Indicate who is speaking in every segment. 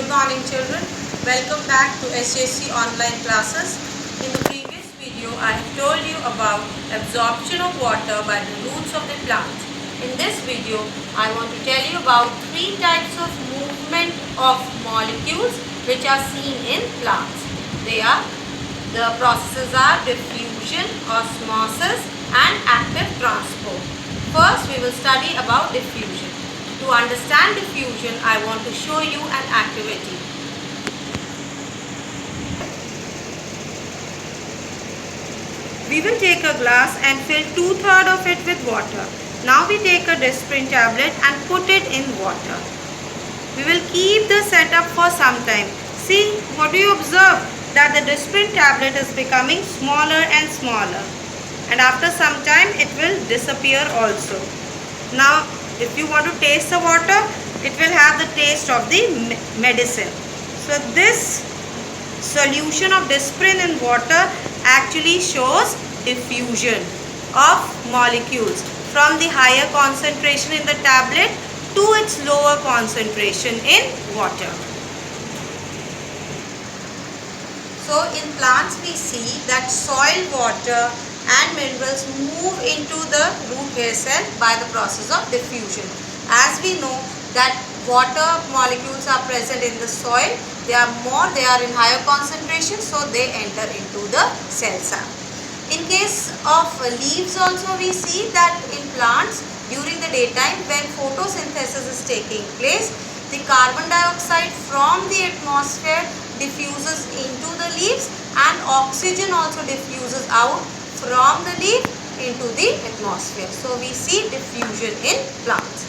Speaker 1: Good morning children. Welcome back to SJC online classes. In the previous video I have told you about absorption of water by the roots of the plants. In this video I want to tell you about three types of movement of molecules which are seen in plants. The processes are diffusion, osmosis and active transport. First we will study about diffusion. To understand diffusion, I want to show you an activity. We will take a glass and fill 2/3 of it with water. Now we take a Disprin tablet and put it in water. We will keep the setup for some time. See, what do you observe? That the Disprin tablet is becoming smaller and smaller. And after some time, it will disappear also. Now, if you want to taste the water, it will have the taste of the medicine. So this solution of Disprin in water actually shows diffusion of molecules from the higher concentration in the tablet to its lower concentration in water. So in plants we see that soil, water and minerals move into the root hair cell by the process of diffusion. As we know that water molecules are present in the soil, they are in higher concentration, so they enter into the cell sap. In case of leaves also we see that in plants during the daytime when photosynthesis is taking place, the carbon dioxide from the atmosphere diffuses into the leaves and oxygen also diffuses out from the leaf into the atmosphere. So we see diffusion in plants.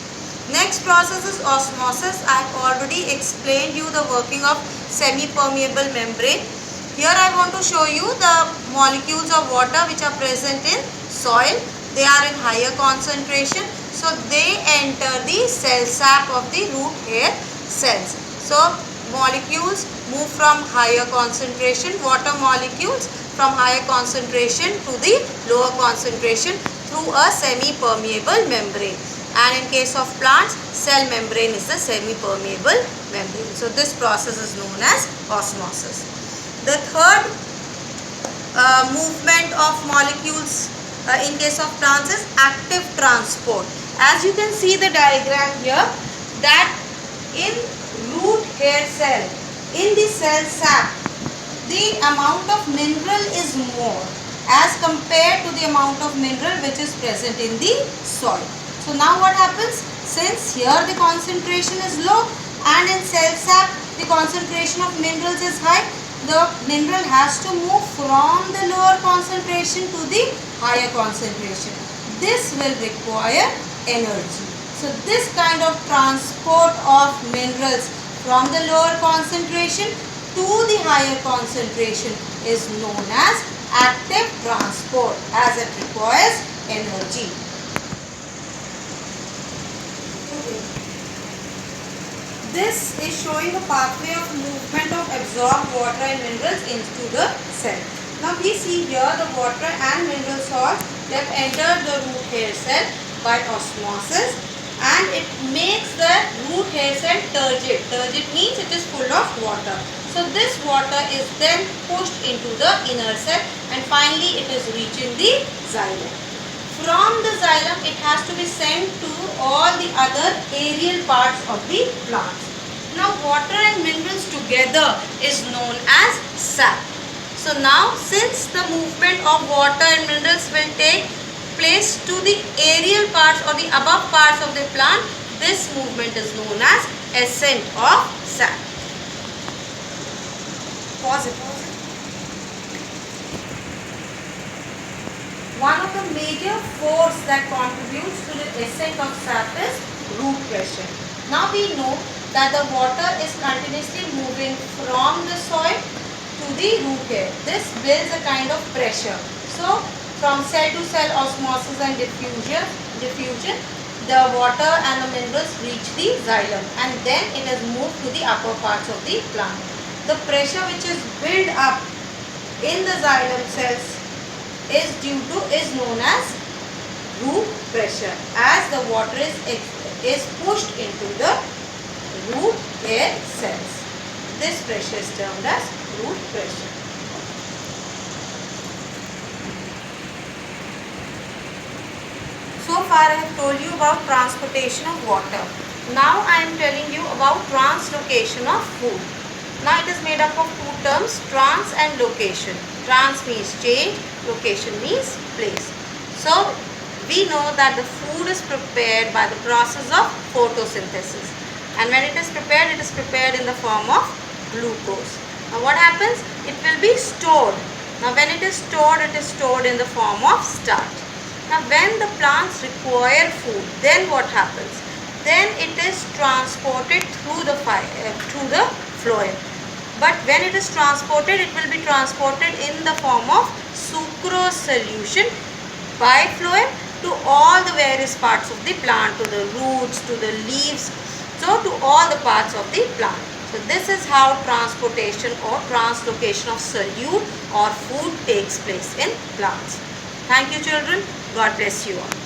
Speaker 1: Next process is osmosis. I have already explained you the working of semi-permeable membrane. Here I want to show you the molecules of water which are present in soil. They are in higher concentration, so they enter the cell sap of the root hair cells. So molecules move from higher concentration, water molecules from higher concentration to the lower concentration through a semi-permeable membrane. And in case of plants, cell membrane is the semi-permeable membrane. So this process is known as osmosis. The third movement of molecules in case of plants is active transport. As you can see the diagram here, that in root hair cell, in the cell sap, the amount of mineral is more as compared to the amount of mineral which is present in the soil. So now what happens? Since here the concentration is low and in cell sap the concentration of minerals is high, the mineral has to move from the lower concentration to the higher concentration. This will require energy. So this kind of transport of minerals from the lower concentration to the higher concentration is known as active transport, as it requires energy. This is showing a pathway of movement of absorbed water and minerals into the cell. Now we see here the water and mineral salts, they have entered the root hair cell by osmosis and it makes the root hair cell turgid. Turgid means it is full of water. So this water is then pushed into the inner cell and finally it is reaching the xylem. From the xylem it has to be sent to all the other aerial parts of the plant. Now water and minerals together is known as sap. So now since the movement of water and minerals will take place to the aerial parts or the above parts of the plant, this movement is known as ascent of sap. Pause it. One of the major force that contributes to the ascent of sap is root pressure. Now we know that the water is continuously moving from the soil to the root hair. This builds a kind of pressure. So from cell to cell osmosis and diffusion, the water and the minerals reach the xylem and then it is moved to the upper parts of the plant. The pressure which is built up in the xylem cells is known as root pressure, as the water is pushed into the root hair cells. This pressure is termed as root pressure. So far I have told you about transportation of water. Now I am telling you about translocation of food. Now it is made up of two terms, trans and location. Trans means change, location means place. So we know that the food is prepared by the process of photosynthesis. And when it is prepared in the form of glucose. Now what happens? It will be stored. Now when it is stored in the form of starch. Now when the plants require food, then what happens? Then it is transported through the phloem. But when it is transported, it will be transported in the form of sucrose solution by phloem to all the various parts of the plant, to the roots, to the leaves, so to all the parts of the plant. So this is how transportation or translocation of solute or food takes place in plants. Thank you children. God bless you all.